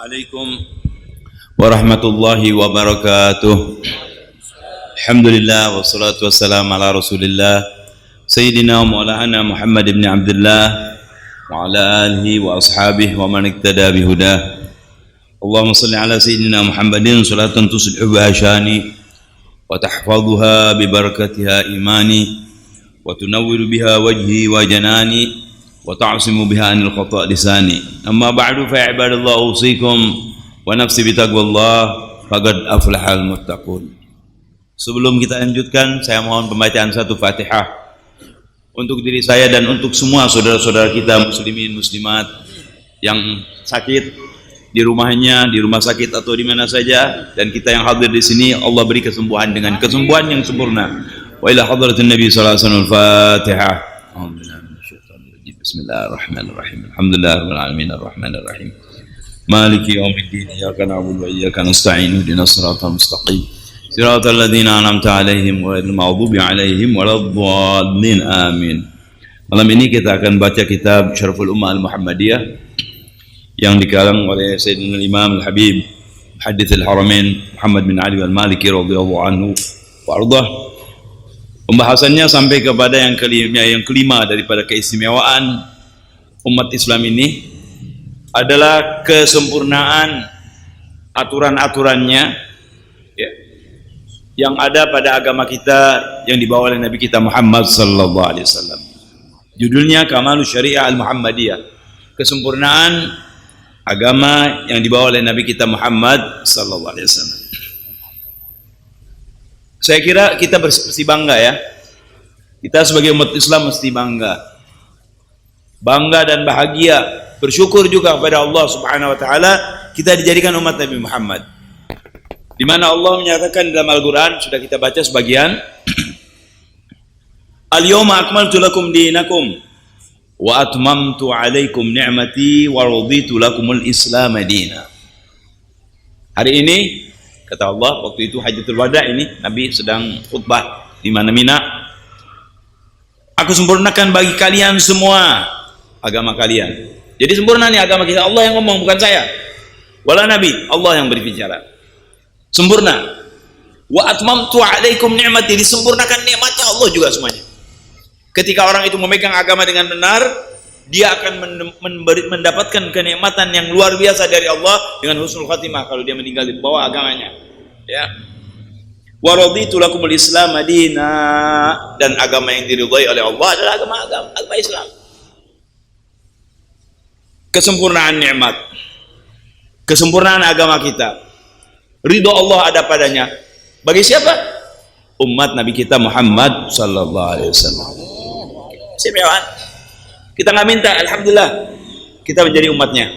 Assalamualaikum warahmatullahi wabarakatuh. Alhamdulillah wassalatu wassalamu ala Rasulillah Sayyidina wa maulana Muhammad ibn Abdullah wa ala alihi wa ashabihi wa man iktada bihudah. Allahumma salli ala Sayyidina Muhammadin salatan tuslihu biha syani wa tahfazuha bi barakatiha imani wa tunawwiru biha wajhi wa janani wa ta'simu biha anil khata' lisani. Amma ba'du fa ya ibadallah usikum wa nafsi bi taqwallah faqad aflahal muttaqun. Sebelum kita lanjutkan, saya mohon pembacaan satu Fatihah untuk diri saya dan untuk semua saudara-saudara kita muslimin muslimat yang sakit di rumahnya, di rumah sakit atau di mana saja, dan kita yang hadir di sini Allah beri kesembuhan dengan kesembuhan yang sempurna. Wa ila hadratin Nabi sallallahu alaihi wasallam. Al-Fatihah. Bismillahirrahmanirrahim. Alhamdulillahirabbil alamin arrahmanir rahim. Maliki yaumiddin. Iyyaka na'budu wa iyyaka nasta'in. Ihdinas siratal mustaqim. Siratal ladzina an'amta 'alaihim ghairil maghdubi 'alaihim waladdallin. Amin. Malam ini kita akan baca kitab Syaraful Ummah Al-Muhammadiyah yang dikarang oleh Sayyidina Imam Al-Habib Muhaddits Al-Haramain Muhammad bin Ali Al-Maliki radhiyallahu anhu wa ardhah. Pembahasannya sampai kepada yang kelima daripada keistimewaan umat Islam ini adalah kesempurnaan aturan-aturannya ya, yang ada pada agama kita yang dibawa oleh Nabi kita Muhammad sallallahu alaihi wasallam. Judulnya Kamalus Syariah Al-Muhammadiyah, kesempurnaan agama yang dibawa oleh Nabi kita Muhammad sallallahu alaihi wasallam. Saya kira kita mesti bangga ya. Kita sebagai umat Islam mesti bangga. Bangga dan bahagia, bersyukur juga kepada Allah Subhanahu wa taala kita dijadikan umat Nabi Muhammad. Di mana Allah menyatakan dalam Al-Qur'an, sudah kita baca sebagian. Al-yawma akmaltu lakum dinakum wa atmamtu 'alaikum ni'mati wa raditu lakumul Islam madina. Hari ini kata Allah, waktu itu Hajjatul Wada ini Nabi sedang khutbah di mana Mina. Aku sempurnakan bagi kalian semua agama kalian. Jadi sempurna nih agama kita. Allah yang ngomong, bukan saya. Wala Nabi, Allah yang berbicara. Sempurna. Wa atmamtu 'alaikum ni'mati, disempurnakan nikmatnya Allah juga semuanya. Ketika orang itu memegang agama dengan benar, dia akan mendapatkan kenikmatan yang luar biasa dari Allah dengan husnul khatimah kalau dia meninggal di bawah agamanya. Ya. Wa raditu lakumul Islam madina, dan agama yang diridhai oleh Allah adalah agama Islam. Kesempurnaan nikmat, kesempurnaan agama kita, ridho Allah ada padanya. Bagi siapa? Umat Nabi kita Muhammad sallallahu alaihi wasallam. Siapa? Kita nggak minta, alhamdulillah kita menjadi umatnya.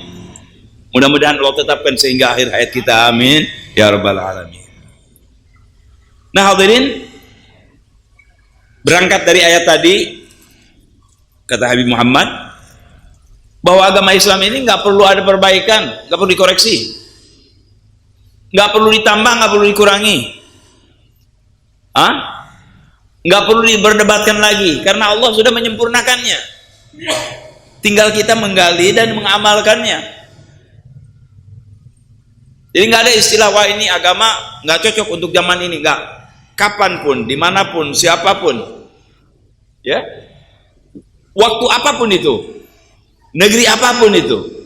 Mudah-mudahan Allah tetapkan sehingga akhir hayat kita, amin ya rabbal alamin. Nah hadirin, berangkat dari ayat tadi kata Habib Muhammad bahwa agama Islam ini nggak perlu ada perbaikan, nggak perlu dikoreksi, nggak perlu ditambah, nggak perlu dikurangi, nggak perlu diperdebatkan lagi karena Allah sudah menyempurnakannya. Tinggal kita menggali dan mengamalkannya. Jadi nggak ada istilah wah ini agama nggak cocok untuk zaman ini, nggak. Kapanpun, dimanapun, siapapun, ya, waktu apapun itu, negeri apapun itu,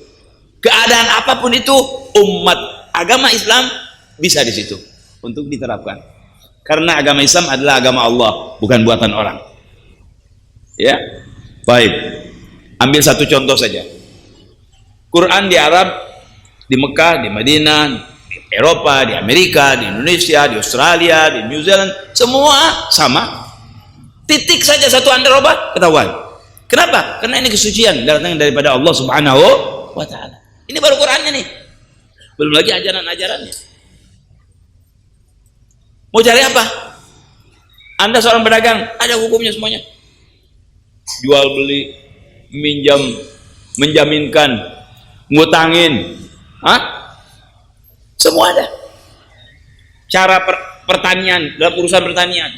keadaan apapun itu, umat agama Islam bisa di situ untuk diterapkan. Karena agama Islam adalah agama Allah, bukan buatan orang. Ya, baik. Ambil satu contoh saja. Quran di Arab, di Mekah, di Madinah, di Eropa, di Amerika, di Indonesia, di Australia, di New Zealand, semua sama. Titik saja satu anda robah, ketahuan. Kenapa? Karena ini kesucian datang daripada Allah Subhanahu wa taala. Ini baru Qurannya nih. Belum lagi ajaran-ajarannya. Mau cari apa? Anda seorang pedagang, ada hukumnya semuanya. Jual beli, minjam, menjaminkan, ngutangin, semua ada. Cara pertanian, dalam urusan pertanian,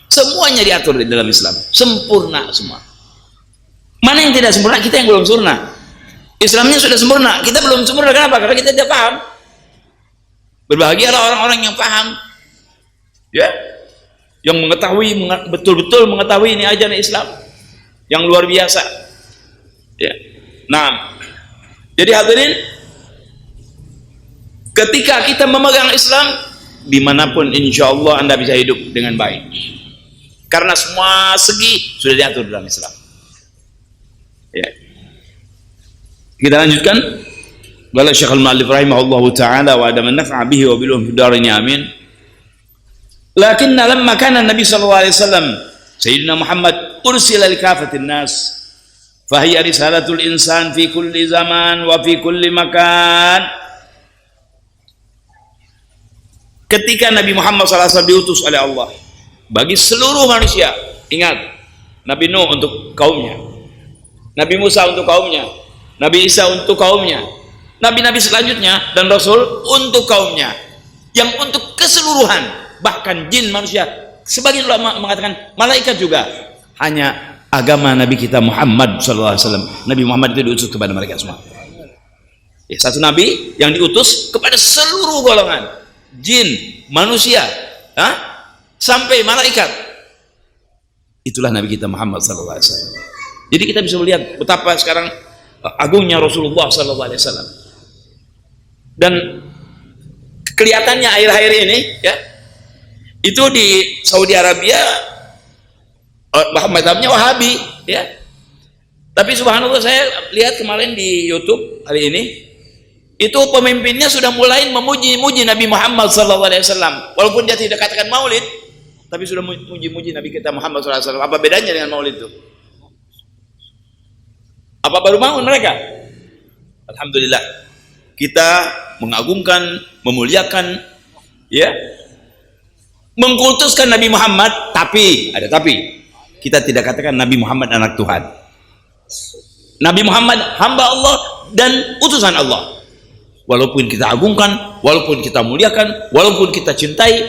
semuanya diatur di dalam Islam, sempurna semua. Mana yang tidak sempurna? Kita yang belum sempurna. Islamnya sudah sempurna, kita belum sempurna. Kenapa? Karena kita tidak paham. Berbahagialah orang-orang yang paham, ya, yang mengetahui, betul-betul mengetahui ini ajaran Islam yang luar biasa, ya. Nah, jadi hadirin, ketika kita memegang Islam, dimanapun insya Allah Anda bisa hidup dengan baik, karena semua segi sudah diatur dalam Islam, ya. Kita lanjutkan. Qala Syekh al-Mu'allif rahimahullahu ta'ala wa adam an-naf'a bihi wa bil fi darin amin. Lakinna lamma kana an-nabi sallallahu alaihi wasallam sayyidina Muhammad ursila li kafatin nas fa hiya risalatul insan fi kulli zaman wa fi kulli makan. Ketika Nabi Muhammad sallallahu alaihi wasallam diutus oleh Allah bagi seluruh manusia, ingat, Nabi Nuh untuk kaumnya, Nabi Musa untuk kaumnya, Nabi Isa untuk kaumnya, nabi-nabi selanjutnya dan rasul untuk kaumnya, yang untuk keseluruhan, bahkan jin, manusia, sebagian ulama mengatakan malaikat juga. Hanya agama Nabi kita Muhammad SAW, Nabi Muhammad itu diutus kepada mereka semua, ya, satu nabi yang diutus kepada seluruh golongan jin, manusia, sampai malaikat. Itulah Nabi kita Muhammad SAW. Jadi kita bisa melihat betapa sekarang agungnya Rasulullah SAW. Dan kelihatannya akhir-akhir ini, ya, itu di Saudi Arabia mazhabnya Wahabi, ya. Tapi subhanallah, saya lihat kemarin di YouTube hari ini, itu pemimpinnya sudah mulai memuji-muji Nabi Muhammad SAW. Walaupun dia tidak katakan maulid, tapi sudah memuji-muji Nabi kita Muhammad SAW. Apa bedanya dengan maulid itu? Apa baru bangun mereka? Alhamdulillah, kita mengagungkan, memuliakan, ya, mengkultuskan Nabi Muhammad. Tapi ada tapi, kita tidak katakan Nabi Muhammad anak Tuhan. Nabi Muhammad hamba Allah dan utusan Allah. Walaupun kita agungkan, walaupun kita muliakan, walaupun kita cintai,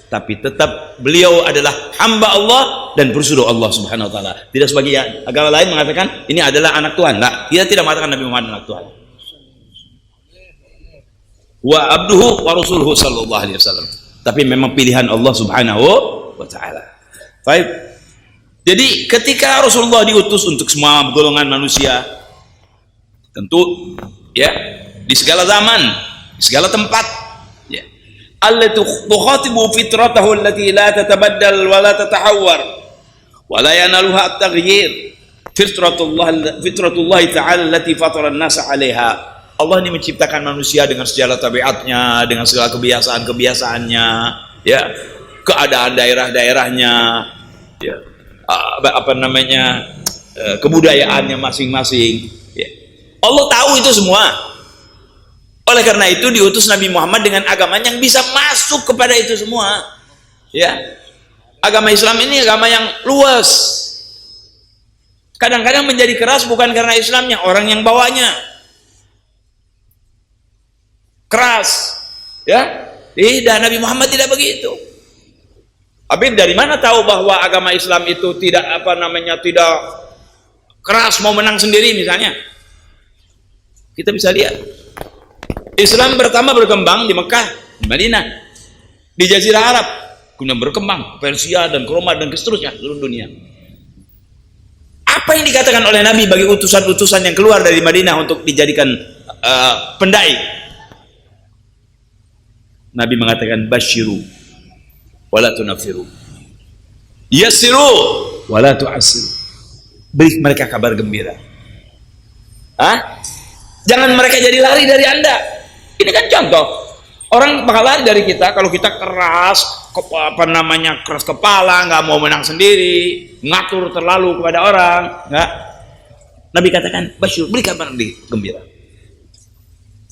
tapi tetap beliau adalah hamba Allah dan pesuruh Allah Subhanahu wa taala. Tidak sebagai agama lain mengatakan ini adalah anak Tuhan. Nah, kita tidak mengatakan Nabi Muhammad anak Tuhan. Wa abduhu wa rasuluhu sallallahu alaihi wasallam. Tapi memang pilihan Allah Subhanahu wa taala. Baik. Jadi ketika Rasulullah diutus untuk semua golongan manusia, tentu, ya, di segala zaman, di segala tempat, ya, allati tukhatibu fitratahu allati la tatabaddal wa la tatahawwar wa la yanaluha at-taghyir, fitratullah ta'ala allati fatara an-nasa 'alaiha. Allah ini menciptakan manusia dengan segala tabiatnya, dengan segala kebiasaan-kebiasaannya, ya, keadaan daerah-daerahnya, ya, kebudayaannya masing-masing, ya. Allah tahu itu semua. Oleh karena itu diutus Nabi Muhammad dengan agama yang bisa masuk kepada itu semua, ya. Agama Islam ini agama yang luas. Kadang-kadang menjadi keras bukan karena Islamnya, orang yang bawanya keras, ya. Tidak, Nabi Muhammad tidak begitu. Tapi dari mana tahu bahwa agama Islam itu tidak tidak keras, mau menang sendiri misalnya? Kita bisa lihat Islam pertama berkembang di Mekah, di Madinah, di Jazirah Arab, kemudian berkembang ke Persia dan ke Roma dan ke seterusnya seluruh dunia. Apa yang dikatakan oleh Nabi bagi utusan-utusan yang keluar dari Madinah untuk dijadikan pendai? Nabi mengatakan basyiru wala tunafiru, yassiru wala tu'assiru. Beri mereka kabar gembira. Jangan mereka jadi lari dari Anda. Ini kan contoh. Orang bakal lari dari kita kalau kita keras, keras kepala, nggak mau menang sendiri, ngatur terlalu kepada orang, nggak. Nabi katakan basyiru, beri kabar gembira.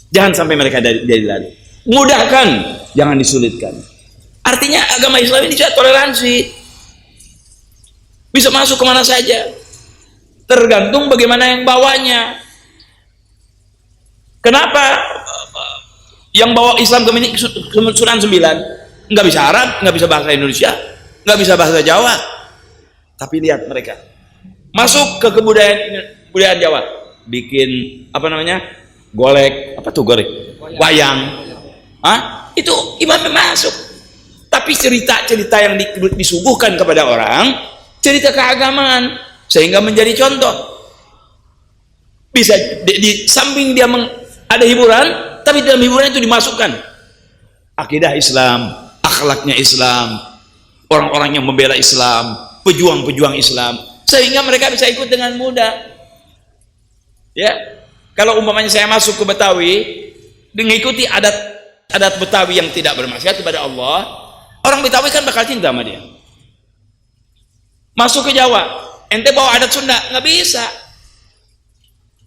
Jangan sampai mereka jadi lari. Mudahkan, jangan disulitkan. Artinya agama Islam ini juga toleransi, bisa masuk kemana saja, tergantung bagaimana yang bawanya. Kenapa yang bawa Islam ke Sunan 9 nggak bisa Arab, nggak bisa bahasa Indonesia, nggak bisa bahasa Jawa? Tapi lihat mereka masuk ke kebudayaan Jawa, bikin apa namanya, golek, apa tuh golek, wayang, itu imam masuk. Tapi cerita-cerita yang disuguhkan kepada orang, cerita keagamaan, sehingga menjadi contoh. Bisa di samping dia ada hiburan, tapi dalam hiburan itu dimasukkan akidah Islam, akhlaknya Islam, orang-orang yang membela Islam, pejuang-pejuang Islam, sehingga mereka bisa ikut dengan mudah. Ya, kalau umpamanya saya masuk ke Betawi, mengikuti adat Betawi yang tidak bermaksiat kepada Allah, orang Betawi kan bakal cinta sama dia. Masuk ke Jawa, ente bawa adat Sunda, nggak bisa.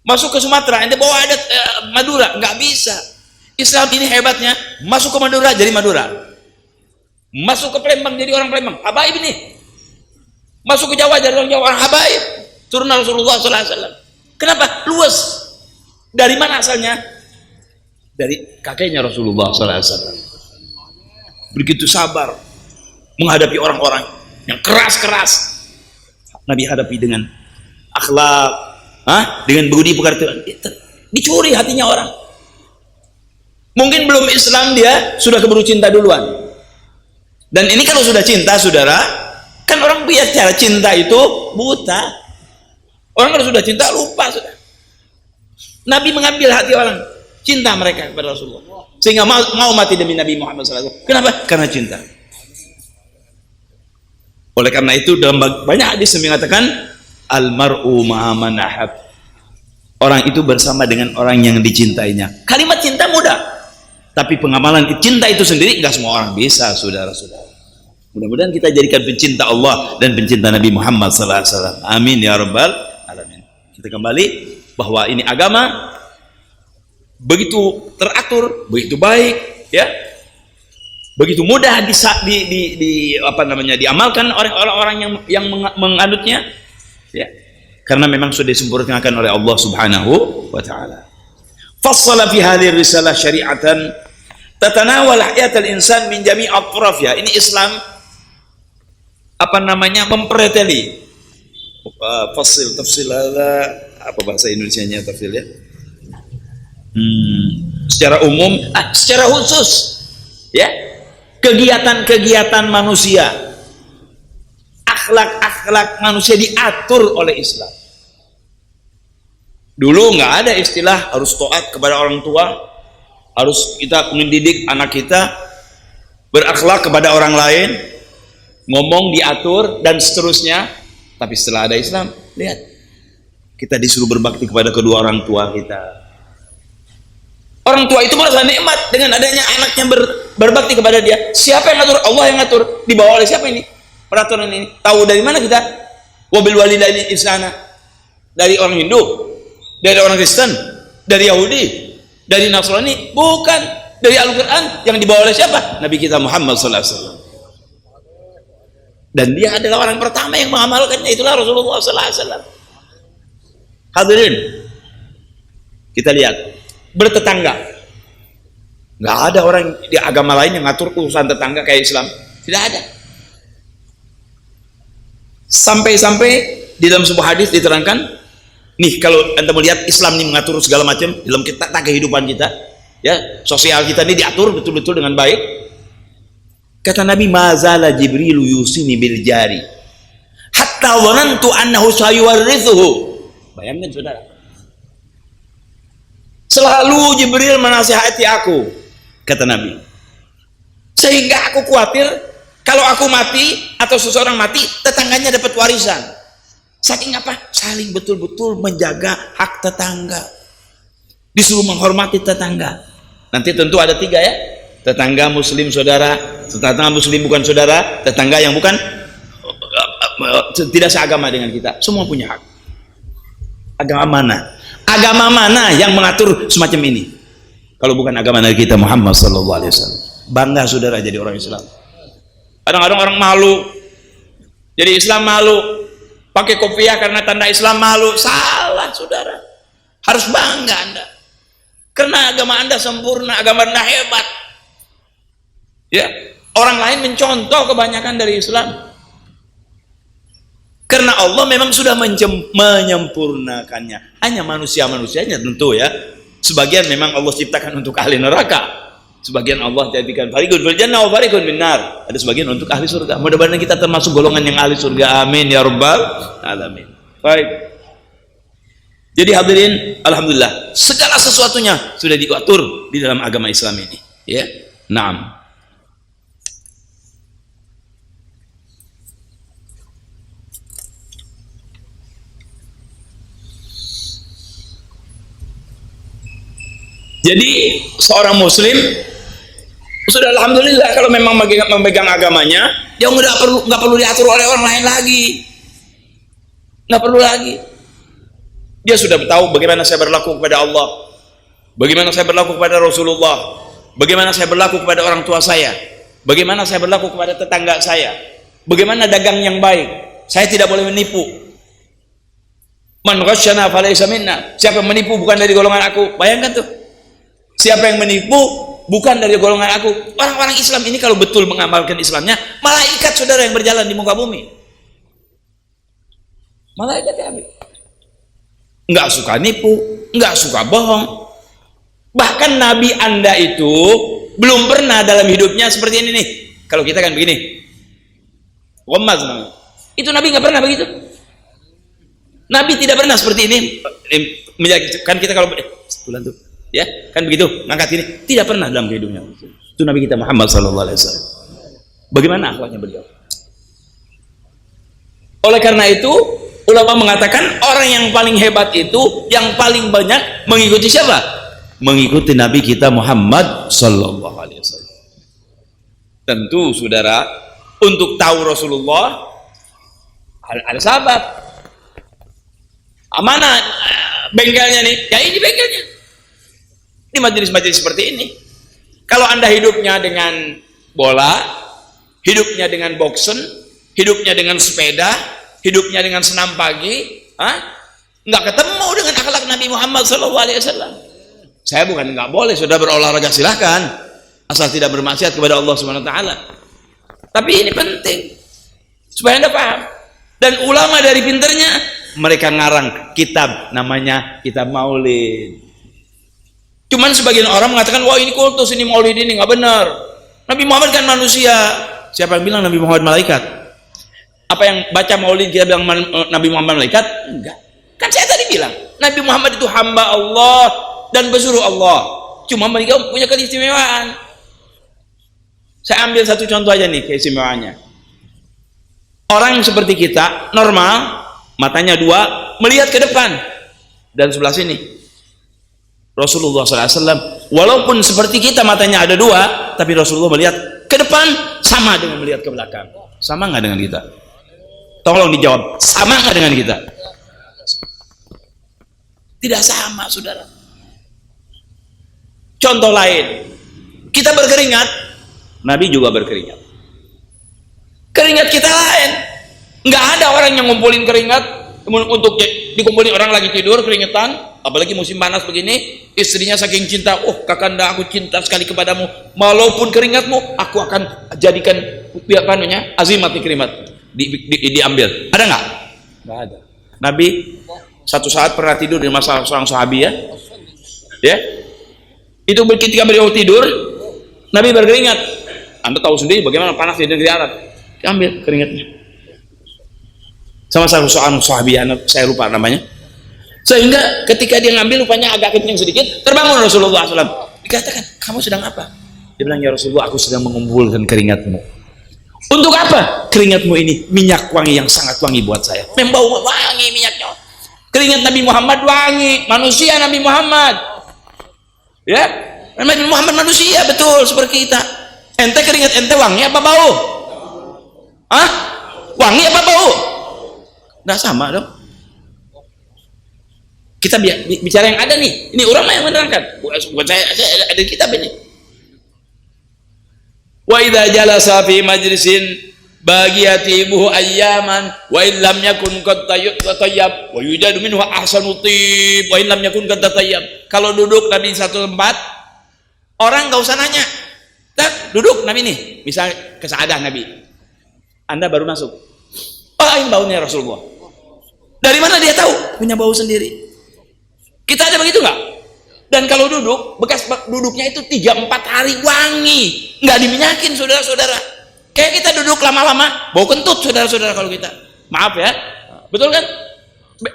Masuk ke Sumatera, ente bawa adat Madura, nggak bisa. Islam ini hebatnya, masuk ke Madura jadi Madura, masuk ke Palembang jadi orang Palembang, habaib ini. Masuk ke Jawa jadi orang Jawa, orang habaib, turunan Rasulullah SAW. Kenapa? Luas. Dari mana asalnya? Dari kakeknya Rasulullah SAW. Begitu sabar menghadapi orang-orang yang keras-keras, Nabi hadapi dengan akhlak, dengan budi pekerti. Dicuri hatinya orang. Mungkin belum Islam dia sudah keburu cinta duluan. Dan ini kalau sudah cinta, saudara, kan orang bicara cinta itu buta. Orang kalau sudah cinta lupa sudah. Nabi mengambil hati orang, cinta mereka kepada Rasulullah, sehingga mau mati demi Nabi Muhammad SAW. Kenapa? Karena cinta. Oleh karena itu dalam banyak hadis yang mengatakan almar'u ma'a man ahab. Orang itu bersama dengan orang yang dicintainya. Kalimat cinta mudah, tapi pengamalan cinta itu sendiri nggak semua orang bisa, saudara-saudara. Mudah-mudahan kita jadikan pencinta Allah dan pencinta Nabi Muhammad SAW. Amin ya rabbal alamin. Kita kembali bahwa ini agama begitu teratur, begitu baik, ya, begitu mudah diamalkan oleh orang-orang yang menganutnya, ya, karena memang sudah disempurnakan oleh Allah Subhanahu wa taala. Fassala fi hadhihi risalah syari'atan tatanawal hayat al-insan min jami' atrafnya. Ini Islam mempreteli. Tafsil apa bahasa Indonesianya tafsil ya? Secara umum, secara khusus, ya, kegiatan-kegiatan manusia, akhlak manusia diatur oleh Islam. Dulu nggak ada istilah harus taat kepada orang tua, harus kita mendidik anak kita berakhlak kepada orang lain, ngomong diatur dan seterusnya. Tapi setelah ada Islam, lihat, kita disuruh berbakti kepada kedua orang tua kita. Orang tua itu merasa nikmat dengan adanya anaknya berbakti kepada dia. Siapa yang ngatur? Allah yang ngatur. Dibawa oleh siapa ini peraturan ini? Tahu dari mana kita? Wabil walidaini ihsana. Dari orang Hindu, dari orang Kristen, dari Yahudi, dari Nasrani? Bukan. Dari Al-Quran yang dibawa oleh siapa? Nabi kita Muhammad SAW. Dan dia adalah orang pertama yang mengamalkannya, itulah Rasulullah SAW. Hadirin, kita lihat, bertetangga. Nggak ada orang di agama lain yang ngatur urusan tetangga kayak Islam. Tidak ada. Sampai-sampai di dalam sebuah hadis diterangkan, nih kalau anda melihat Islam ini mengatur segala macam dalam tata kehidupan kita, ya, sosial kita ini diatur betul-betul dengan baik. Kata Nabi, mazala Jibril yusini bil jari hatta dhanantu annahu sayuwarrithuhu. Bayangkan saudara, selalu Jibril menasihati aku, kata Nabi, sehingga aku khawatir kalau aku mati atau seseorang mati, tetangganya dapat warisan. Saking apa? Saling betul-betul menjaga hak tetangga, disuruh menghormati tetangga. Nanti tentu ada 3 ya, tetangga muslim saudara, tetangga muslim bukan saudara, tetangga yang bukan tidak seagama dengan kita. Semua punya hak. Agama mana? Agama mana yang mengatur semacam ini? Kalau bukan agama Nabi kita Muhammad SAW. Bangga saudara jadi orang Islam. Kadang-kadang orang malu jadi Islam, malu pakai kopiah karena tanda Islam, malu. Salah saudara, harus bangga anda karena agama anda sempurna, agama anda hebat. Ya, orang lain mencontoh kebanyakan dari Islam. Karena Allah memang sudah menyempurnakannya. Hanya manusia-manusianya tentu ya. Sebagian memang Allah ciptakan untuk ahli neraka. Sebagian Allah jadikan fariqun fil jannah wa fariqun fin nar. Ada sebagian untuk ahli surga. Mudah-mudahan kita termasuk golongan yang ahli surga. Amin ya rabbal alamin. Baik. Jadi hadirin, alhamdulillah, segala sesuatunya sudah diatur di dalam agama Islam ini, ya. Naam. Jadi seorang muslim sudah alhamdulillah kalau memang memegang agamanya, dia nggak perlu diatur oleh orang lain lagi, nggak perlu lagi. Dia sudah tahu bagaimana saya berlaku kepada Allah, bagaimana saya berlaku kepada Rasulullah, bagaimana saya berlaku kepada orang tua saya, bagaimana saya berlaku kepada tetangga saya, bagaimana dagang yang baik. Saya tidak boleh menipu. Man ghasyana falaysa minna. Siapa yang menipu bukan dari golongan aku. Bayangkan tuh. Siapa yang menipu bukan dari golongan aku. Orang-orang Islam ini kalau betul mengamalkan Islamnya, malaikat saudara yang berjalan di muka bumi. Malaikat ya. Nggak suka nipu, nggak suka bohong. Bahkan Nabi Anda itu belum pernah dalam hidupnya seperti ini nih. Kalau kita kan begini, Ghammaz namanya. Itu Nabi nggak pernah begitu. Nabi tidak pernah seperti ini. Kan kita kalau bulan tuh, ya kan begitu, ngangkat ini, tidak pernah dalam hidupnya. Itu Nabi kita Muhammad sallallahu alaihi wasallam. Bagaimana akhlaknya beliau? Oleh karena itu, ulama mengatakan orang yang paling hebat itu yang paling banyak mengikuti siapa? Mengikuti Nabi kita Muhammad sallallahu alaihi wasallam. Tentu saudara, untuk tahu Rasulullah ada sahabat. Mana bengkelnya nih? Ya ini bengkelnya. Di majelis-majelis seperti ini. Kalau Anda hidupnya dengan bola, hidupnya dengan boxen, hidupnya dengan sepeda, hidupnya dengan senam pagi, nggak ketemu dengan akhlak Nabi Muhammad SAW. Saya bukan nggak boleh, sudah berolahraga silahkan, asal tidak bermaksiat kepada Allah Subhanahu Wa Taala. Tapi ini penting supaya Anda paham. Dan ulama dari pinternya, mereka ngarang kitab, namanya kitab Maulid. Cuman sebagian orang mengatakan, wah ini kultus, ini Maulid, ini nggak benar. Nabi Muhammad kan manusia. Siapa yang bilang Nabi Muhammad malaikat? Apa yang baca Maulid kita bilang Nabi Muhammad malaikat? Enggak. Kan saya tadi bilang Nabi Muhammad itu hamba Allah dan pesuruh Allah. Cuma mereka punya keistimewaan. Saya ambil satu contoh aja nih keistimewaannya. Orang yang seperti kita normal, matanya dua, melihat ke depan dan sebelah sini. Rasulullah SAW walaupun seperti kita matanya ada dua, tapi Rasulullah melihat ke depan sama dengan melihat ke belakang. Sama nggak dengan kita? Tolong dijawab, sama nggak dengan kita? Tidak sama, saudara. Contoh lain, kita berkeringat, Nabi juga berkeringat. Keringat kita lain. Nggak ada orang yang ngumpulin keringat untuk dikumpulin orang lagi tidur keringetan, apalagi musim panas begini, istrinya saking cinta, oh kakanda aku cinta sekali kepadamu, walaupun keringatmu aku akan jadikan azimat keringat. Diambil. Ada nggak? Nggak ada. Nabi satu saat pernah tidur di masa seorang sahabi ya. Itu ketika beliau tidur, Nabi berkeringat. Anda tahu sendiri bagaimana panas di negeri Arab. Ambil keringatnya. Sama seorang sahabi, saya lupa namanya. Sehingga ketika dia ngambil rupanya agak kencing sedikit, terbangun Rasulullah SAW. Dikatakan, kamu sedang apa? Dia bilang, ya Rasulullah, aku sedang mengumpulkan keringatmu. Untuk apa? Keringatmu ini minyak wangi yang sangat wangi buat saya. Membau wangi minyaknya. Keringat Nabi Muhammad wangi, manusia Nabi Muhammad. Ya, Nabi Muhammad manusia betul seperti kita. Ente keringat ente wangi apa bau? Hah? Wangi apa bau? Nggak sama dong. Kita bicara yang ada nih. Ini ulama yang menerangkan. Bukan saya ada kitab ini. Wa idza jalasa fi majlisin bagiyatibuhu ayyaman wa illam yakun qad tayyab wa yujadu minhu ahsanu tib wa illam yakun qad tayyab. Kalau duduk Nabi di satu tempat, orang enggak usah nanya. Duduk Nabi nih, misal ke Saadah Nabi. Anda baru masuk. Aing baunya Rasulullah. Dari mana dia tahu? Punya bau sendiri. Kita ada begitu nggak? Dan kalau duduk, bekas duduknya itu 3-4 hari wangi, nggak diminyakin, saudara-saudara. Kayak kita duduk lama-lama, bau kentut, saudara-saudara, kalau kita. Maaf ya, betul kan?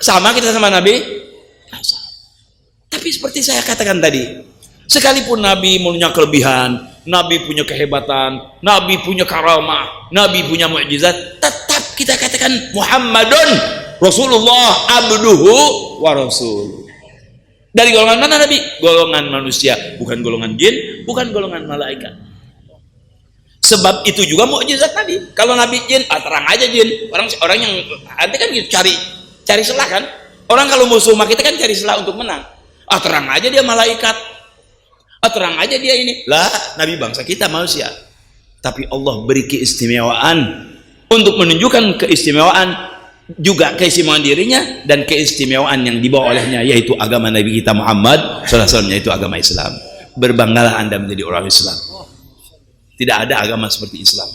Sama kita sama Nabi. Tapi seperti saya katakan tadi, sekalipun Nabi punya kelebihan, Nabi punya kehebatan, Nabi punya karamah, Nabi punya mukjizat, tetap kita katakan Muhammadun Rasulullah abduhu wa rasul. Dari golongan mana Nabi? Golongan manusia, bukan golongan jin, bukan golongan malaikat. Sebab itu juga mukjizat Nabi. Kalau Nabi jin, terang aja jin. Orang yang nanti kan gitu, cari celah kan. Orang kalau musuh mah kita kan cari celah untuk menang. Terang aja dia malaikat. Terang aja dia ini. Lah, Nabi bangsa kita manusia. Tapi Allah beri keistimewaan untuk menunjukkan keistimewaan, juga keistimewaan dirinya dan keistimewaan yang dibawa olehnya, yaitu agama Nabi kita Muhammad SAW, yaitu agama Islam. Berbanggalah Anda menjadi orang Islam. Tidak ada agama seperti Islam.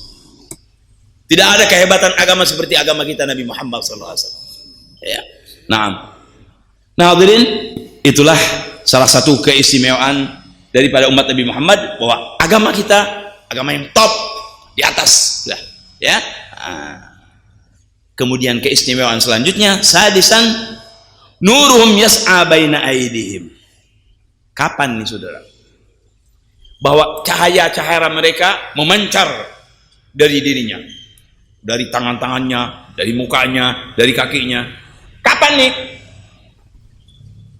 Tidak ada kehebatan agama seperti agama kita Nabi Muhammad SAW. Ya. Nah, hadirin, itulah salah satu keistimewaan daripada umat Nabi Muhammad, bahwa agama kita agama yang top, di atas, ya. Kemudian keistimewaan selanjutnya, sadisan, nuruhum yas'a baina aidihim. Kapan nih saudara? Bahwa cahaya-cahaya mereka memancar dari dirinya, dari tangan-tangannya, dari mukanya, dari kakinya. Kapan nih?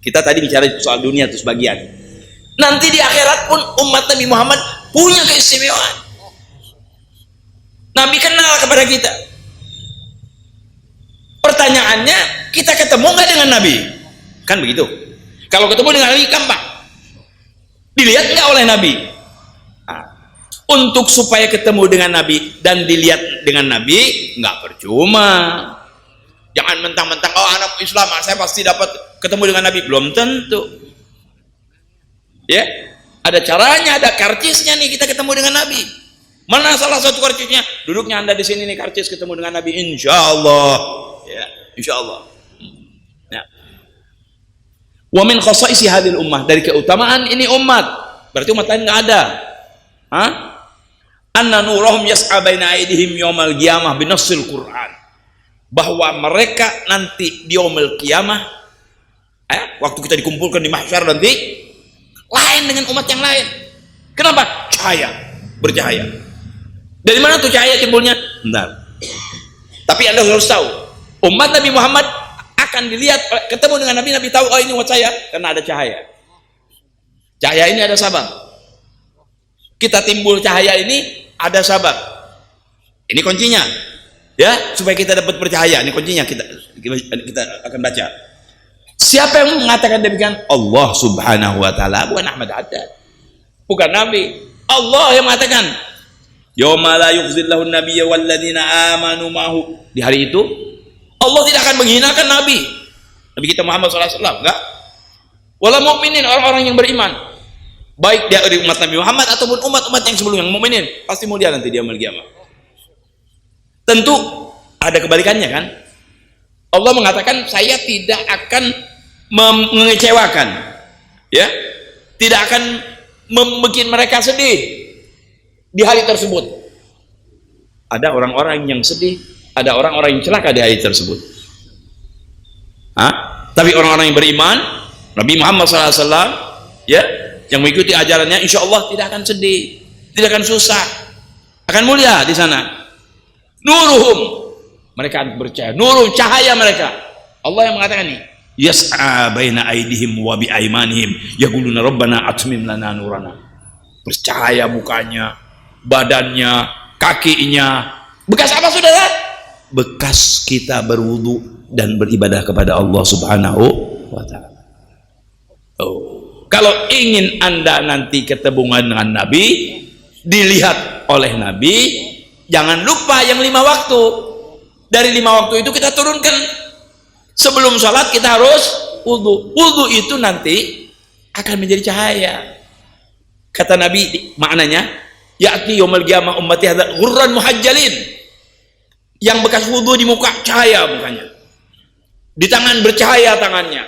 Kita tadi bicara soal dunia itu sebagian. Nanti di akhirat pun umat Nabi Muhammad punya keistimewaan. Nabi kenal kepada kita. Pertanyaannya, kita ketemu nggak dengan Nabi? Kan begitu. Kalau ketemu dengan Nabi gampang. Dilihat nggak oleh Nabi? Untuk supaya ketemu dengan Nabi dan dilihat dengan Nabi, nggak percuma. Jangan mentang-mentang, oh anak Islam, saya pasti dapat ketemu dengan Nabi. Belum tentu. Ya, ada caranya, ada karcisnya nih kita ketemu dengan Nabi. Mana salah satu karcisnya? Duduknya Anda di sini nih, karcis ketemu dengan Nabi, insya Allah. Ya, insya Allah. Ya. Wa min khasaisi hadhil ummah, dari keutamaan ini umat, berarti umat lain nggak ada. Anna nurahum yas'a baina aydihim yaumal qiyamah binassil Qur'an, bahwa mereka nanti di yaumul qiyamah, waktu kita dikumpulkan di mahsyar nanti, lain dengan umat yang lain. Kenapa? Cahaya, bercahaya. Dari mana tuh cahaya timbulnya? Bentar. Tapi Anda harus tahu, umat Nabi Muhammad akan dilihat, ketemu dengan Nabi, Nabi tahu, oh ini umat saya, karena ada cahaya. Cahaya ini ada sabab. Kita timbul cahaya ini ada sabab. Ini kuncinya, ya, supaya kita dapat percaya. Ini kuncinya, kita akan baca. Siapa yang mengatakan demikian? Allah Subhanahu wa Ta'ala, bukan Ahmad Haddad, bukan Nabi. Allah yang mengatakan, yauma la yukhzillahu an-nabiyya walladzina amanu ma'hu. Di hari itu Allah tidak akan menghinakan Nabi kita Muhammad SAW, enggak. Wala mukminin, orang-orang yang beriman, baik dia dari umat Nabi Muhammad ataupun umat-umat yang sebelum yang mukminin, pasti mulia nanti di yaumul qiyamah. Tentu ada kebalikannya kan. Allah mengatakan, saya tidak akan mengecewakan, ya, tidak akan membuat mereka sedih di hari tersebut. Ada orang-orang yang sedih, ada orang-orang yang celaka di hari tersebut. Tapi orang-orang yang beriman, Nabi Muhammad SAW, ya, yang mengikuti ajarannya, insya Allah tidak akan sedih, tidak akan susah, akan mulia di sana. Nuruhum, mereka akan bercahaya. Nuruhum, cahaya mereka. Allah yang mengatakan ini, yas'a baina aidihim wa bi aimanihim yaquluna rabbana atmim lana nurana. Bercahaya mukanya, badannya, kakinya. Bekas apa saudara? Bekas kita berwudu dan beribadah kepada Allah Subhanahu wa Ta'ala. Kalau ingin Anda nanti ketemu dengan Nabi, dilihat oleh Nabi, jangan lupa yang 5 waktu. Dari 5 waktu itu kita turunkan. Sebelum sholat kita harus wudu. Wudu itu nanti akan menjadi cahaya. Kata Nabi, maknanya, ya'ti yaumil qiyamah ummati hadza ghurran muhajjalin. Yang bekas wudhu di muka cahaya mukanya, di tangan bercahaya tangannya,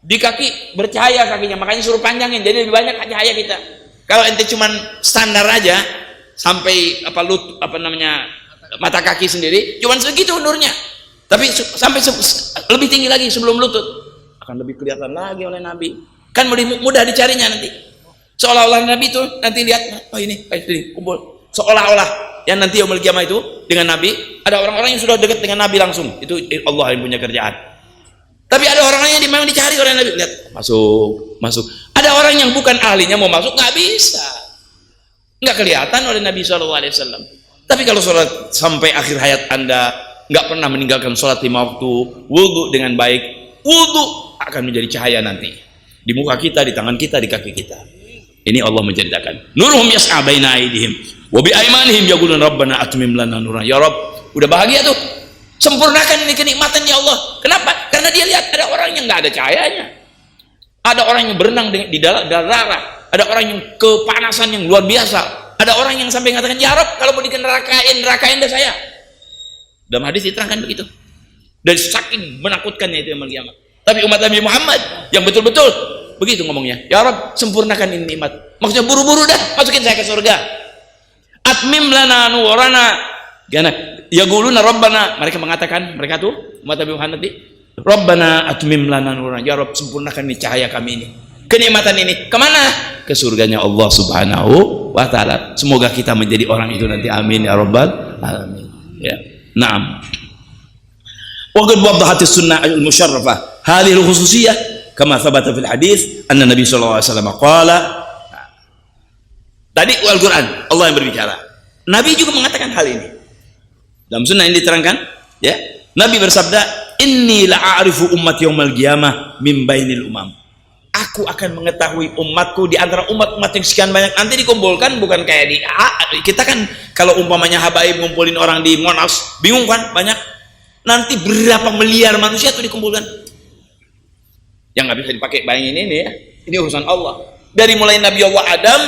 di kaki bercahaya kakinya. Makanya suruh panjangin jadi lebih banyak cahaya kita. Kalau ente cuman standar aja sampai mata kaki sendiri cuman segitu nurnya, tapi sampai lebih tinggi lagi sebelum lutut akan lebih kelihatan lagi oleh Nabi. Kan mudah dicarinya nanti, seolah-olah Nabi itu nanti lihat, oh ini kumpul, seolah-olah yang nanti yaumul qiyamah itu dengan Nabi ada orang-orang yang sudah dekat dengan Nabi langsung, itu Allah yang punya kerjaan. Tapi ada orang-orang yang memang dicari oleh Nabi, lihat masuk. Ada orang yang bukan ahlinya mau masuk nggak bisa, nggak kelihatan oleh Nabi SAW. Tapi kalau sholat sampai akhir hayat Anda nggak pernah meninggalkan sholat 5 waktu, wudhu dengan baik, wudhu akan menjadi cahaya nanti di muka kita, di tangan kita, di kaki kita. Ini Allah menceritakan, nuruhum yas'a baina aydihim wa bi aymanihim yaqulun rabbana atmim lana nurana. Ya Rabb, udah bahagia tuh, sempurnakan ini kenikmatan ya Allah. Kenapa? Karena dia lihat ada orang yang nggak ada cahayanya, ada orang yang berenang di dalam darah, ada orang yang kepanasan yang luar biasa, ada orang yang sampai mengatakan, ya Rabb, kalau mau nerakain dah saya. Dalam hadis diterangkan begitu. Dari saking menakutkannya itu yang kiamat. Tapi umat Nabi Muhammad yang betul-betul begitu ngomongnya, ya Rabb, sempurnakan ini nikmat. Maksudnya buru-buru dah masukin saya ke surga. Atmim lana nurana. Yaquluna rabbana, mereka mengatakan, mereka tuh umat Nabi Muhammad ini, Rabbana atmim lana nurana. Ya Rabb, sempurnakan ini cahaya kami ini. Kenikmatan ini kemana? Ke surganya Allah Subhanahu wa ta'ala. Semoga kita menjadi orang itu nanti, amin ya rabbal alamin. Ya. Naam. Wa qad waddahat as-sunnah al-musharrafah hadhihi al-khususiyah kama thabata fil hadis anna Nabi sallallahu alaihi wasallam qala. Tadi Al-Qur'an Allah yang berbicara. Nabi juga mengatakan hal ini. Dalam sunnah ini diterangkan, ya. Nabi bersabda, "Inni la'arifu ummati yaumal qiyamah min bainil umam." Aku akan mengetahui umatku di antara umat-umat yang sekian banyak nanti dikumpulkan, bukan kayak di kita kan kalau umpamanya habaib ngumpulin orang di Monas, bingung kan, banyak. Nanti berapa miliar manusia itu dikumpulkan. Yang nggak bisa dipakai, bayangin ini ya. Ini urusan Allah. Dari mulai Nabi Allah Adam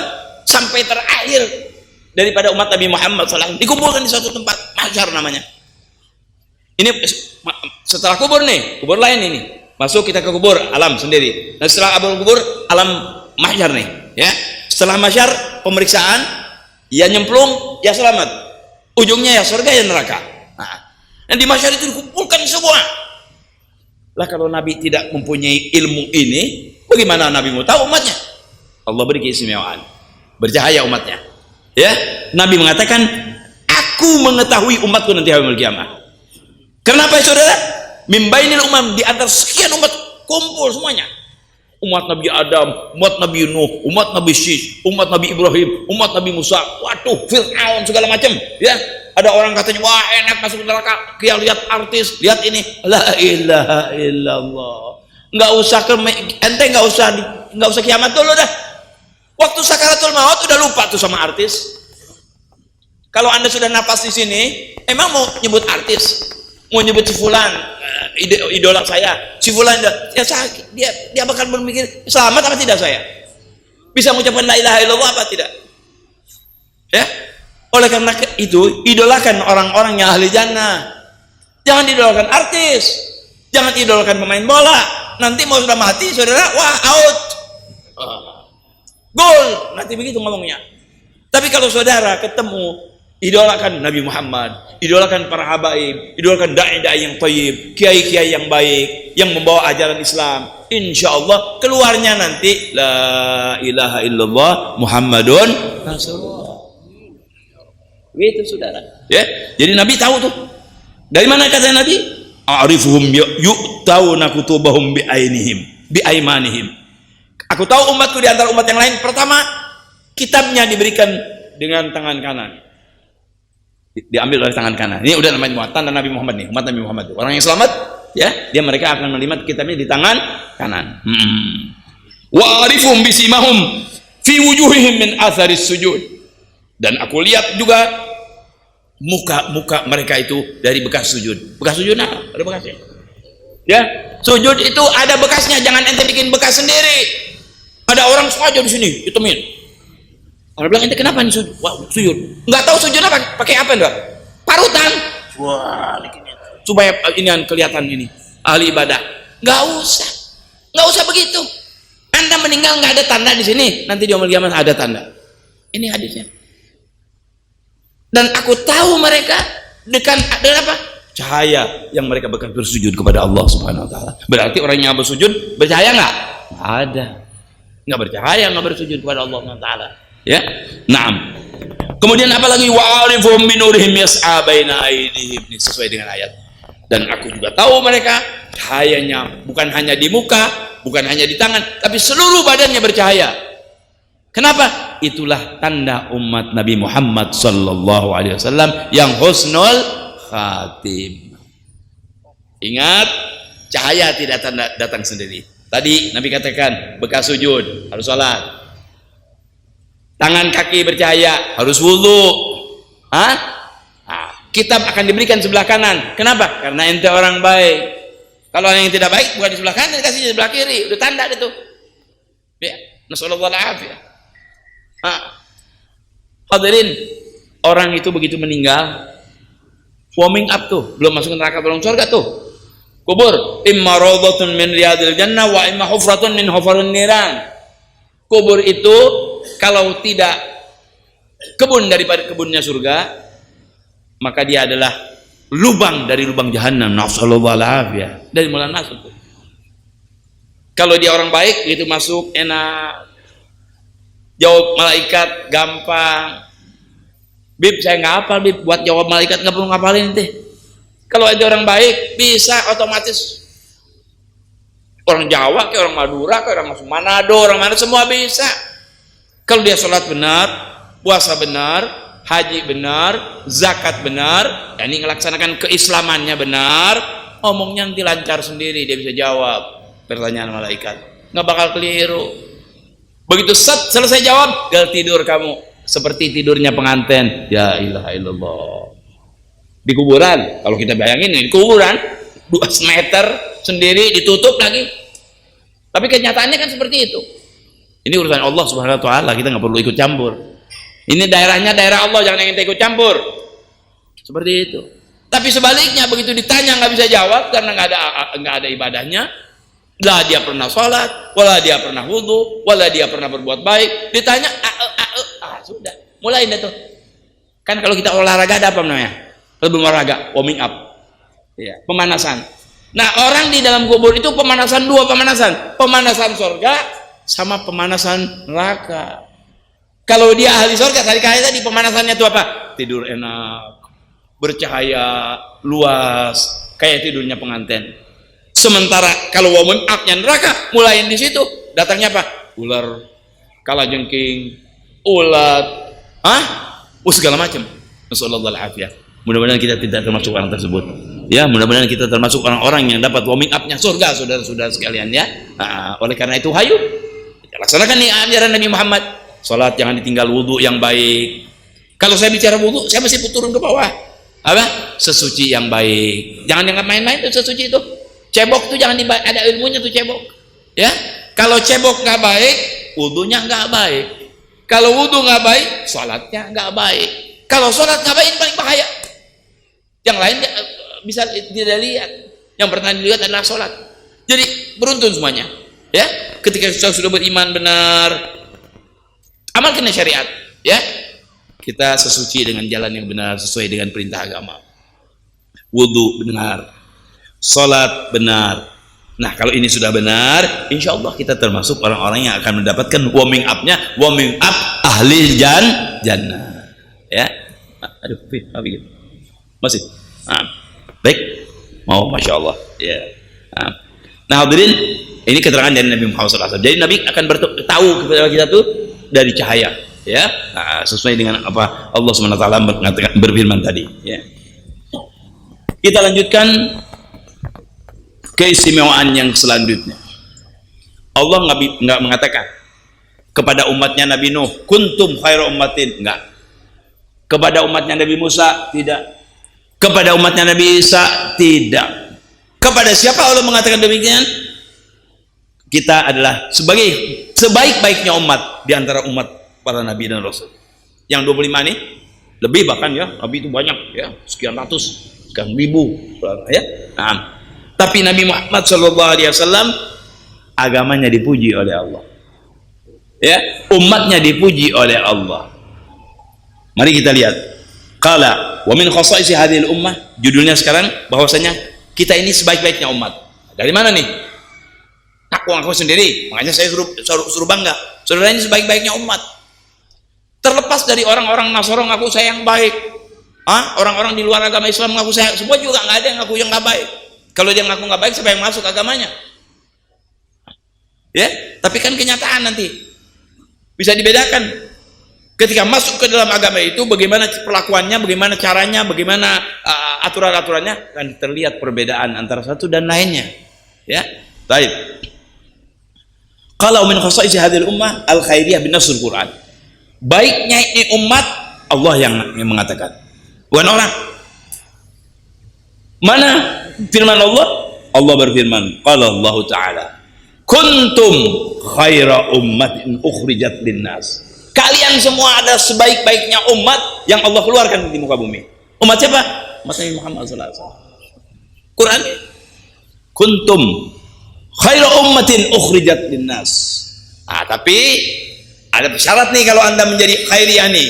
sampai terakhir daripada umat Nabi Muhammad SAW dikumpulkan di suatu tempat, mahsyar namanya. Ini setelah kubur nih, kubur lain ini. Masuk kita ke kubur, alam sendiri. Dan setelah kubur, alam mahsyar nih, ya. Setelah mahsyar, pemeriksaan, ya nyemplung, ya selamat. Ujungnya ya surga ya neraka. Nah, dan di mahsyar itu dikumpulkan semua. Lah kalau Nabi tidak mempunyai ilmu ini, bagaimana Nabi mau tahu umatnya? Allah beri keistimewaan, bercahaya umatnya. Ya, Nabi mengatakan, aku mengetahui umatku nanti hari kiamat. Kenapa ya saudara? Mimbainil umam, di antara sekian umat kumpul semuanya. Umat Nabi Adam, umat Nabi Nuh, umat Nabi Syih, umat Nabi Ibrahim, umat Nabi Musa, waduh, Fir'aun, segala macam. Ya, ada orang katanya, wah enak masuk neraka, dia lihat artis, lihat ini. La ilaha illallah. Nggak usah ente nggak usah kiamat dulu dah. Waktu sakaratul maut udah lupa tuh sama artis. Kalau anda sudah napas di sini, emang mau nyebut artis? Mau nyebut si fulan, idola saya, si fulan, ya sakit, dia bakal berpikir selamat apa tidak saya, bisa mengucapkan la ilaha illallah apa tidak, ya. Oleh karena itu idolakan orang-orang yang ahli jannah, jangan idolakan artis, jangan idolakan pemain bola. Nanti mau sudah mati saudara, wah out, gol, nanti begitu ngomongnya. Tapi kalau saudara ketemu, idolakan Nabi Muhammad, idolakan para habaib, idolakan dai-dai yang thayyib, kiai-kiai yang baik, yang membawa ajaran Islam. Insya Allah keluarnya nanti la ilaha illallah Muhammadun Rasulullah. Gitu saudara. Ya, jadi Nabi tahu tuh. Dari mana kata Nabi? A'rifuhum yu'tawna kutubahum bi'aimanihim. Aku tahu umatku di antara umat yang lain. Pertama, kitabnya diberikan dengan tangan kanan. Diambil oleh tangan kanan. Ini udah namanya tanda Nabi Muhammad nih, umat Nabi Muhammad. Orang yang selamat, ya, mereka akan menerima kitabnya di tangan kanan. Wa arifum bisimahum fi wujuhihim min atharis sujud. Dan aku lihat juga muka-muka mereka itu dari bekas sujud. Bekas sujud apa? Ada bekasnya. Ya, sujud itu ada bekasnya, jangan ente bikin bekas sendiri. Ada orang sengaja di sini, hitamin. Orang bilang, ente kenapa nih sujud? Wah, sujud. Nggak tahu sujud apa, pakai apa enggak? Parutan. Wah, supaya ini kelihatan ini ahli ibadah. Nggak usah begitu. Anda meninggal nggak ada tanda di sini, nanti di yaumul qiyamah ada tanda. Ini hadisnya. Dan aku tahu mereka dengan apa? Cahaya yang mereka bakal bersujud kepada Allah Subhanahu wa taala. Berarti orang yang bersujud bercahaya nggak? Ada. Nggak bercahaya, nggak bersujud kepada Allah Subhanahu wa taala. Ya. Naam. Kemudian apalagi wa'arifum min nurihim yas'a baina aydihim, sesuai dengan ayat. Dan aku juga tahu mereka cahayanya bukan hanya di muka, bukan hanya di tangan, tapi seluruh badannya bercahaya. Kenapa? Itulah tanda umat Nabi Muhammad sallallahu alaihi wasallam yang husnul khatim. Ingat, cahaya tidak datang sendiri. Tadi Nabi katakan bekas sujud harus salat. Tangan kaki bercahaya harus wudhu. Kitab akan diberikan sebelah kanan. Kenapa? Karena ente orang baik. Kalau orang yang tidak baik bukan di sebelah kanan, dikasih di sebelah kiri. Udah tanda itu. Ya, nasallallahu alaihi wasallam. Hadirin, orang itu begitu meninggal, warming up tuh, belum masuk neraka, belum surga tuh. Kubur imma rawdatun min riyadil jannah wa imma hufratun min hufarun niran. Kubur itu kalau tidak kebun daripada kebunnya surga, maka dia adalah lubang dari lubang jahanam. Nasallallahu alaihi wasallam. Dari mulai masuk. Kalau dia orang baik, itu masuk enak. Jawab malaikat gampang. Bib, saya nggak hafal, Bib. Buat jawab malaikat nggak perlu ngapalin deh. Kalau ada orang baik, bisa otomatis. Orang Jawa, kayak orang Madura, kayak orang Manado, orang mana semua bisa. Kalau dia sholat benar, puasa benar, haji benar, zakat benar, ya ini melaksanakan keislamannya benar, omongnya nanti lancar sendiri, dia bisa jawab pertanyaan malaikat, nggak bakal keliru. Begitu selesai jawab, gal tidur kamu seperti tidurnya pengantin. Ya ilaha illallah. Di kuburan, kalau kita bayangin di kuburan 2 meter sendiri ditutup lagi, tapi kenyataannya kan seperti itu. Ini urusan Allah Subhanahu wa taala, kita nggak perlu ikut campur. Ini daerahnya daerah Allah, jangan yang kita ikut campur. Seperti itu. Tapi sebaliknya, begitu ditanya nggak bisa jawab karena nggak ada ibadahnya. Lah dia pernah sholat, wala dia pernah wudhu, wala dia pernah berbuat baik. Ditanya, sudah, mulai deh tuh. Kan kalau kita olahraga ada apa namanya? Belum olahraga, warming up, ya, pemanasan. Nah, orang di dalam kubur itu pemanasan, 2 pemanasan, pemanasan surga sama pemanasan neraka. Kalau dia ahli surga, tadi pemanasannya itu apa? Tidur enak, bercahaya, luas, kayak tidurnya pengantin. Sementara kalau warming up-nya neraka, mulai di situ, datangnya apa? Ular, kalajengking, ulat, segala macam. Nasallallahu alaihi wasallam. Mudah-mudahan kita tidak termasuk orang tersebut. Ya, mudah-mudahan kita termasuk orang-orang yang dapat warming up-nya surga, saudara-saudara sekalian ya. Oleh karena itu, hayu laksanakan nih ajaran Nabi Muhammad. Salat jangan ditinggal, wudu yang baik. Kalau saya bicara wudu, saya mesti turun ke bawah. Apa? Sesuci yang baik. Jangan yang main-main itu sesuci itu. Cebok tuh jangan ada ilmunya tuh cebok. Ya. Kalau cebok nggak baik, wudunya nggak baik. Kalau wudu nggak baik, salatnya nggak baik. Kalau salat nggak baik, paling bahaya. Yang lain bisa tidak lihat. Yang pernah dilihat adalah salat. Jadi beruntun semuanya. Ya, ketika sudah beriman benar, amalkan syariat. Ya, kita sesuci dengan jalan yang benar sesuai dengan perintah agama. Wudu benar, salat benar. Nah, kalau ini sudah benar, insya Allah kita termasuk orang-orang yang akan mendapatkan warming up-nya, warming up ahli jannah. Ya, aduh, gitu. Masih, baik, mau, masya Allah. Ya. Nah, hadirin, ini keterangan dari Nabi Muhammad SAW. Jadi Nabi akan tahu kepada kita tuh dari cahaya, ya, sesuai dengan apa Allah SWT berfirman tadi. Ya. Kita lanjutkan keistimewaan yang selanjutnya. Allah nggak mengatakan kepada umatnya Nabi Nuh, kuntum khairu ummatin, enggak. Kepada umatnya Nabi Musa, tidak. Kepada umatnya Nabi Isa, tidak. Kepada siapa Allah mengatakan demikian? Kita adalah sebagai sebaik-baiknya umat di antara umat para nabi dan rasul. Yang 25 ini lebih bahkan ya, nabi itu banyak ya, sekian ratus Kang Bibu, ya. Nah, tapi Nabi Muhammad SAW agamanya dipuji oleh Allah, ya, umatnya dipuji oleh Allah. Mari kita lihat. Qala wa min khasaisi hadhil ummah, judulnya sekarang bahwasanya kita ini sebaik-baiknya umat. Dari mana nih? Aku sendiri, makanya saya suruh bangga. Saudara ini sebaik-baiknya umat. Terlepas dari orang-orang Nasrani ngaku saya yang baik, orang-orang di luar agama Islam ngaku saya, semua juga nggak ada yang ngaku yang nggak baik. Kalau dia ngaku nggak baik, siapa yang masuk agamanya? Ya, tapi kan kenyataan nanti bisa dibedakan. Ketika masuk ke dalam agama itu, bagaimana perlakuannya, bagaimana caranya, bagaimana aturan-aturannya, kan terlihat perbedaan antara satu dan lainnya. Ya, baik. Kalau min khasaisi hadhil ummah al khairiyah bin nasrul Quran. Baiknya ini umat, Allah yang mengatakan, bukan orang. Mana firman Allah? Allah berfirman, qala Allah Ta'ala, kuntum khaira ummatin ukhrijat linnas. Kalian semua ada sebaik-baiknya umat yang Allah keluarkan di muka bumi. Umat siapa? Umat Nabi Muhammad SAW. Quran, kuntum khaira ummatin ukhrijat linnas. Tapi ada syarat nih kalau anda menjadi khairiyah nih.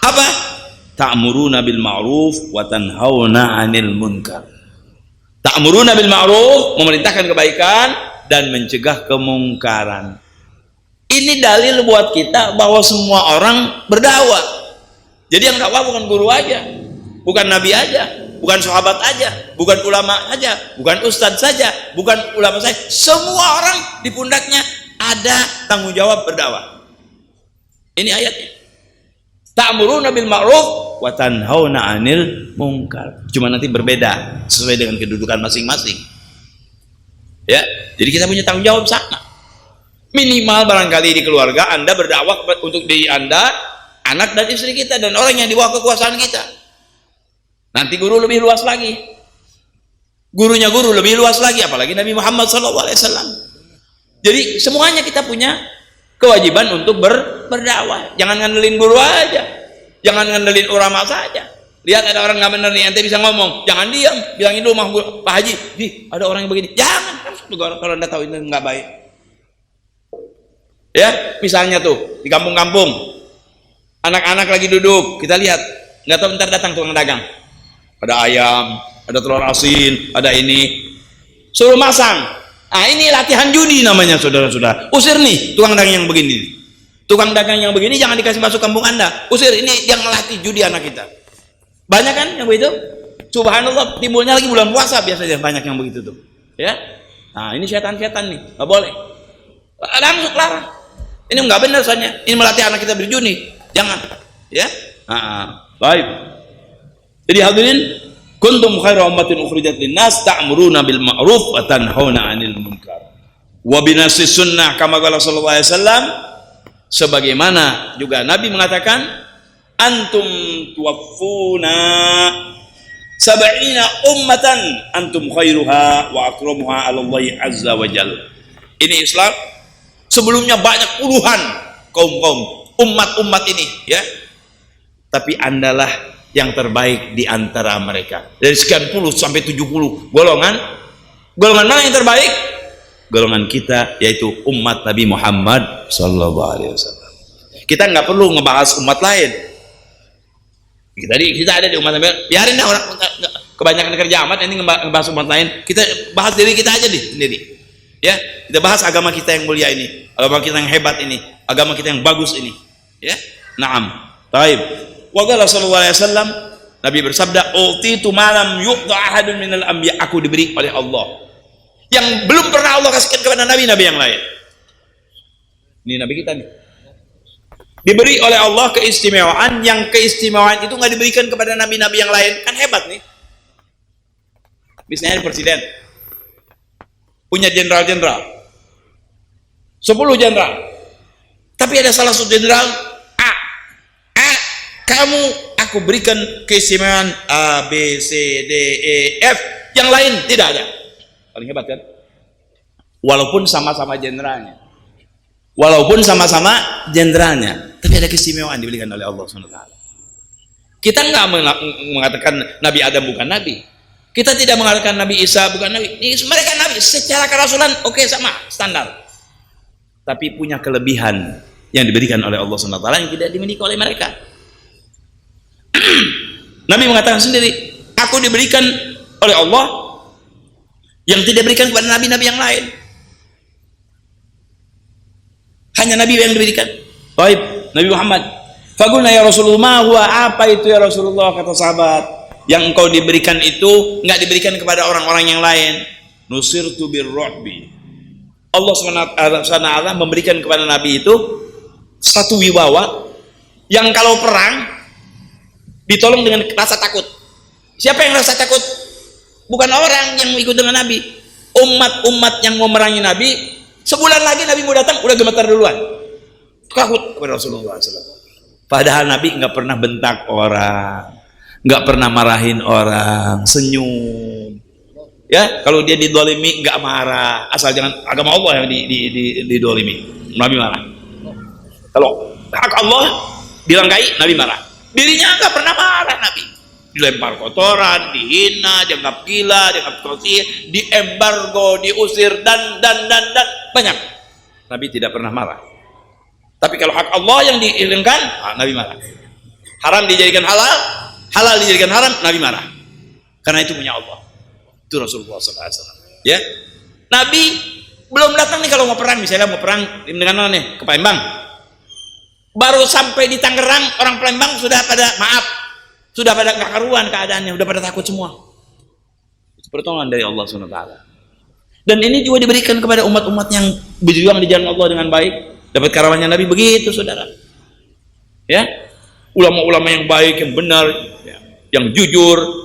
Apa? Ta'muruna bil ma'ruf wa tanhauna 'anil munkar. Ta'muruna bil ma'ruf, memerintahkan kebaikan dan mencegah kemungkaran. Ini dalil buat kita bahwa semua orang berdakwah. Jadi yang dakwah bukan guru aja, bukan nabi aja, bukan sahabat aja, bukan ulama aja, bukan ustadz saja, bukan ulama saja. Semua orang di pundaknya ada tanggung jawab berdakwah. Ini ayatnya. Ta'muruna bil ma'ruf wa tanhauna 'anil munkar. Cuma nanti berbeda sesuai dengan kedudukan masing-masing. Ya, jadi kita punya tanggung jawab sama. Minimal barangkali di keluarga Anda berdakwah untuk diri Anda, anak dan istri kita dan orang yang di bawah kekuasaan kita. Nanti guru lebih luas lagi. Gurunya guru lebih luas lagi, apalagi Nabi Muhammad SAW. Jadi semuanya kita punya kewajiban untuk berdakwah. Jangan ngandelin guru aja, jangan ngandelin ulama saja. Lihat ada orang nggak benar nih, ente bisa ngomong, jangan diam, bilangin dulu sama Pak Haji, ada orang yang begini, jangan. Kalau anda tahu ini nggak baik. Ya, misalnya tuh di kampung-kampung, anak-anak lagi duduk, kita lihat, nggak tahu ntar datang tukang dagang, ada ayam, ada telur asin, ada ini, suruh masang. Ini latihan judi namanya, saudara-saudara. Usir nih tukang dagang yang begini. Tukang dagang yang begini jangan dikasih masuk kampung anda. Usir, ini yang melatih judi anak kita. Banyak kan yang begitu? Subhanallah, timbulnya lagi bulan puasa biasanya banyak yang begitu tuh. Ya, ini setan-setan nih, nggak boleh. Langsung larang. Ini nggak benar soalnya. Ini melatih anak kita berjudi. Jangan. Ya. Baik. Jadi hadirin, kuntum khairu ummatin ukhrijat linnas ta'muruna bil ma'ruf wa tanhauna 'anil munkar. Wa binasi sunnah kama qala sallallahu alaihi wasallam, sebagaimana juga Nabi mengatakan, antum tuwaffuna sab'ina ummatan antum khairuha wa akramuha 'ala Allah azza wa jalla. Ini Islam. Sebelumnya banyak puluhan kaum-kaum umat-umat ini, ya. Tapi andalah yang terbaik di antara mereka. Dari sekian puluh sampai 70 golongan mana yang terbaik? Golongan kita, yaitu umat Nabi Muhammad sallallahu alaihi wasallam. Kita nggak perlu ngebahas umat lain. Kita ada di umat Nabi. Biarin dah orang kebanyakan kerja amat ini ngebahas umat lain. Kita bahas diri kita aja sendiri. Ya, kita bahas agama kita yang mulia ini, agama kita yang hebat ini, agama kita yang bagus ini. Ya, naam. Taib. Wa qala sallallahu alaihi wasallam, Nabi bersabda, "Utitu ma lam yu'ta ahadun minal anbiya." Aku diberi oleh Allah yang belum pernah Allah kasihkan kepada nabi-nabi yang lain. Ini nabi kita nih. Diberi oleh Allah keistimewaan yang keistimewaan itu nggak diberikan kepada nabi-nabi yang lain. Kan hebat nih. Misalnya presiden punya jenderal-jenderal 10 jenderal, tapi ada salah satu jenderal aku berikan keistimewaan A, B, C, D, E, F, yang lain tidak ada. Paling hebat kan? Walaupun sama-sama jenderalnya, tapi ada keistimewaan diberikan oleh Allah SWT. Kita nggak mengatakan Nabi Adam bukan Nabi. Kita tidak mengatakan Nabi Isa bukan Nabi. Mereka Nabi secara kerasulan oke, sama standar. Tapi punya kelebihan yang diberikan oleh Allah SWT yang tidak dimiliki oleh mereka. Nabi mengatakan sendiri, aku diberikan oleh Allah yang tidak diberikan kepada nabi-nabi yang lain. Hanya Nabi yang diberikan. Baik, Nabi Muhammad. Faguna ya Rasulullah, huwa apa itu ya Rasulullah, kata sahabat. Yang engkau diberikan itu nggak diberikan kepada orang-orang yang lain. Nusirtu birru'bi. Allah SWT memberikan kepada Nabi itu satu wibawa yang kalau perang ditolong dengan rasa takut. Siapa yang rasa takut? Bukan orang yang ikut dengan Nabi. Umat-umat yang mau merangi Nabi, sebulan lagi Nabi mau datang udah gemetar duluan. Takut kepada Rasulullah SAW. Padahal Nabi nggak pernah bentak orang, nggak pernah marahin orang, senyum. Ya, kalau dia didolimi nggak marah, asal jangan agama Allah yang didolimi. Nabi marah. Kalau hak Allah dilangkai, Nabi marah. Dirinya nggak pernah marah Nabi. Dilempar kotoran, dihina, dianggap gila, dianggap kosir, diembargo, diusir dan banyak. Nabi tidak pernah marah. Tapi kalau hak Allah yang dihilangkan, Nabi marah. Haram dijadikan halal, halal dijadikan haram, Nabi marah. Karena itu punya Allah. Itu Rasulullah SAW. Ya, Nabi belum datang nih kalau mau perang, misalnya mau perang dengan mana nih? Ke Palembang. Baru sampai di Tangerang, orang Palembang sudah pada sudah pada nggak karuan keadaannya, udah pada takut semua. Itu pertolongan dari Allah SWT. Dan ini juga diberikan kepada umat-umat yang berjuang di jalan Allah dengan baik, dapat karawannya Nabi begitu, saudara. Ya, ulama-ulama yang baik, yang benar, ya, yang jujur.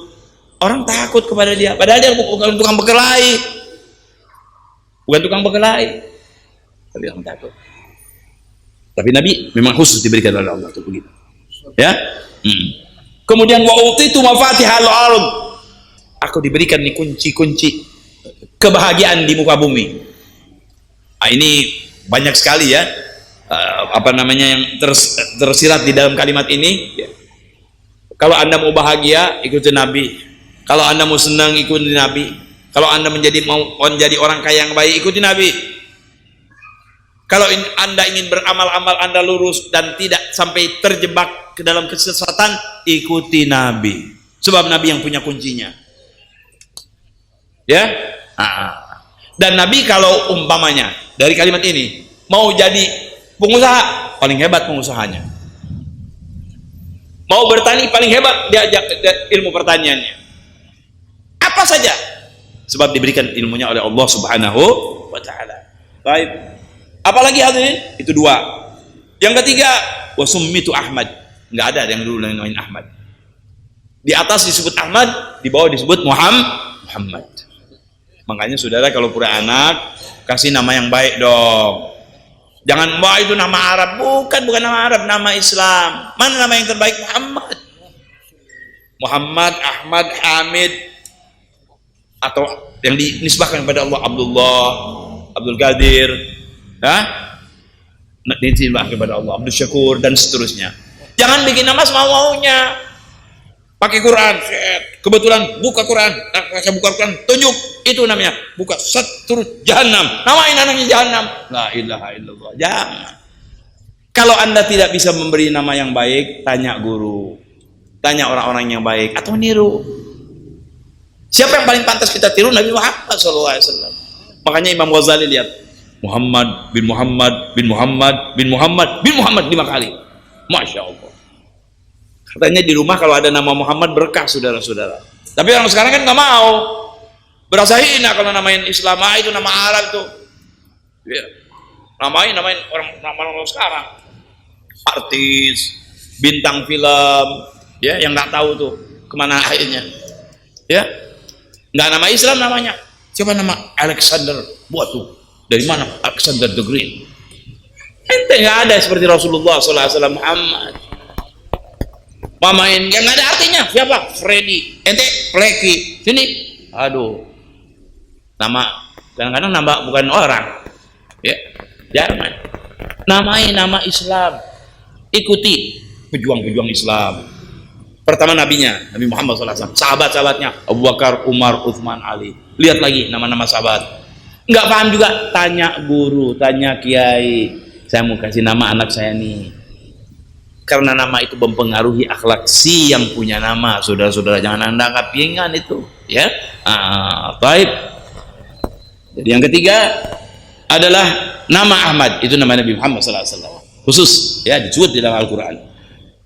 Orang takut kepada dia, padahal dia bukan tukang berkelahi, tapi orang takut. Tapi Nabi memang khusus diberikan oleh Allah untuk begitu. Ya. Kemudian wa utitu mafatihal ardh. Aku diberikan nih kunci-kunci kebahagiaan di muka bumi. Nah, ini banyak sekali ya, yang tersirat di dalam kalimat ini. Ya. Kalau Anda mau bahagia, ikuti Nabi. Kalau Anda mau senang, ikuti Nabi. Kalau Anda mau menjadi orang kaya yang baik, ikuti Nabi. Kalau Anda ingin beramal-amal, Anda lurus dan tidak sampai terjebak ke dalam kesesatan, ikuti Nabi. Sebab Nabi yang punya kuncinya. Ya. Dan Nabi kalau umpamanya dari kalimat ini mau jadi pengusaha, paling hebat pengusahanya. Mau bertani, paling hebat diajak ilmu pertaniannya. Apa saja, sebab diberikan ilmunya oleh Allah Subhanahu wa Ta'ala. Baik, apalagi hadirin? Itu dua. Yang ketiga, wasummitu Ahmad. Nggak ada yang dulu namanya Ahmad. Di atas disebut Ahmad, di bawah disebut Muhammad. Makanya saudara kalau punya anak, kasih nama yang baik dong. Jangan wah itu nama Arab. Bukan nama Arab, nama Islam. Mana nama yang terbaik? Muhammad, Ahmad, Hamid, atau yang dinisbahkan kepada Allah, Abdullah, Abdul Qadir, dinisbahkan kepada Allah, Abdul Syakur dan seterusnya. Jangan bikin nama semau-maunya. Pakai Quran, kebetulan buka Quran, saya buka Quran, tunjuk itu namanya, buka terus Jahannam, namain anaknya Jahannam. La ilaha illallah. Jangan. Kalau Anda tidak bisa memberi nama yang baik, tanya guru, tanya orang-orang yang baik, atau niru. Siapa yang paling pantas kita tiru? Nabi Muhammad SAW. Makanya Imam Ghazali lihat Muhammad bin Muhammad bin Muhammad bin Muhammad bin Muhammad 5 kali. Masya Allah. Katanya di rumah kalau ada nama Muhammad berkah, saudara-saudara. Tapi orang sekarang kan nggak mau. Berasa hina kalau namain Islam, itu nama Arab tuh. Ya. Namain orang sekarang. Artis, bintang film, ya yang nggak tahu tuh kemana akhirnya. Ya. Nggak nama Islam namanya. Siapa nama? Alexander. Buat tuh. Dari mana? Alexander the Great. Ente nggak ada seperti Rasulullah SAW Muhammad. Mamain yang nggak ada artinya. Siapa? Freddy. Ente Pleki. Sini. Aduh. Nama kadang-kadang nama bukan orang. Ya. Jangan. Namain nama Islam. Ikuti pejuang-pejuang Islam. Pertama nabinya, Nabi Muhammad SAW. Sahabat-sahabatnya, Abu Bakar, Umar, Uthman, Ali. Lihat lagi nama-nama sahabat. Nggak paham juga, tanya guru, tanya kiai. Saya mau kasih nama anak saya nih. Karena nama itu mempengaruhi akhlak si yang punya nama. Saudara-saudara, jangan anda anggap ringan itu. Ya, baik. Jadi yang ketiga adalah nama Ahmad. Itu nama Nabi Muhammad SAW. Khusus, ya, disebut di dalam Al-Quran.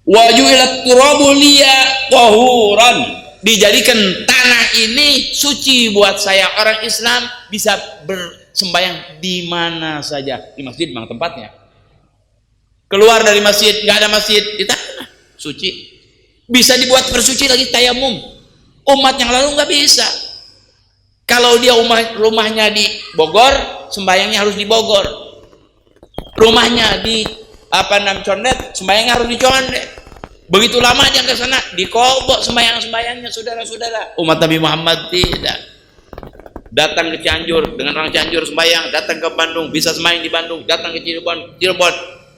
Wa ju'ilat turabu liya tahuran, dijadikan tanah ini suci buat saya. Orang Islam bisa bersembahyang di mana saja. Di masjid memang tempatnya. Keluar dari masjid, nggak ada masjid, di tanah suci. Bisa dibuat bersuci lagi tayamum. Umat yang lalu nggak bisa. Kalau dia rumahnya di Bogor, sembahyangnya harus di Bogor. Rumahnya di Condet, sembahyangnya harus di Condet. Begitu lama dia ke sana, di Kobok sembahyangnya, saudara-saudara. Umat Nabi Muhammad tidak. Datang ke Cianjur, dengan orang Cianjur sembahyang, datang ke Bandung, bisa sembahyang di Bandung, datang ke Cirebon.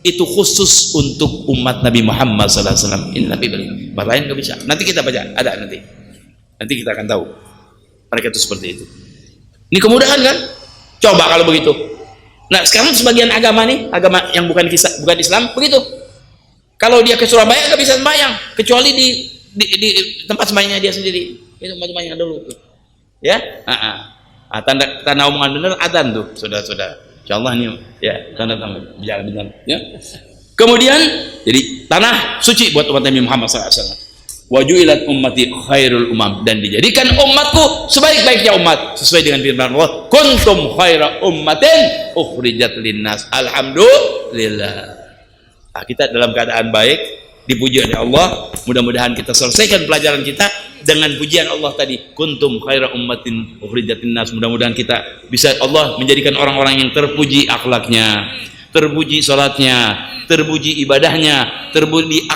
Itu khusus untuk umat Nabi Muhammad SAW. Ini Nabi beli. Tempat lain nggak bisa. Nanti kita baca, ada nanti. Nanti kita akan tahu. Mereka itu seperti itu. Ini kemudahan kan? Coba kalau begitu. Nah, sekarang sebagian agama nih, agama yang bukan Islam, begitu. Kalau dia ke Surabaya nggak bisa sembahyang, kecuali di tempat sembahyangnya dia sendiri. Itu tempat sembahyang dulu tuh. Ya, tanda omongan benar adzan tuh, saudara-saudara. Insyaallah ini ya tanda bicara benar. Ya. Kemudian jadi tanah suci buat umat Nabi Muhammad SAW. Wajuilat ummati khairul umam, dan dijadikan umatku sebaik-baiknya umat sesuai dengan firman Allah, kuntum khaira ummatin ukhrijat linnas. Alhamdulillah. Nah, kita dalam keadaan baik, dipuji oleh Allah. Mudah-mudahan kita selesaikan pelajaran kita dengan pujian Allah tadi, kuntum khaira ummatin ukhrijat linnas. Mudah-mudahan kita bisa Allah menjadikan orang-orang yang terpuji akhlaknya, terpuji salatnya, terpuji ibadahnya, terpuji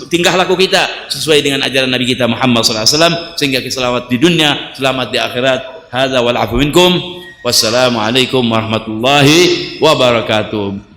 tingkah laku kita sesuai dengan ajaran Nabi kita Muhammad SAW, sehingga kita selamat di dunia, selamat di akhirat. Hadza wal afu minkum. Wassalamualaikum warahmatullahi wabarakatuh.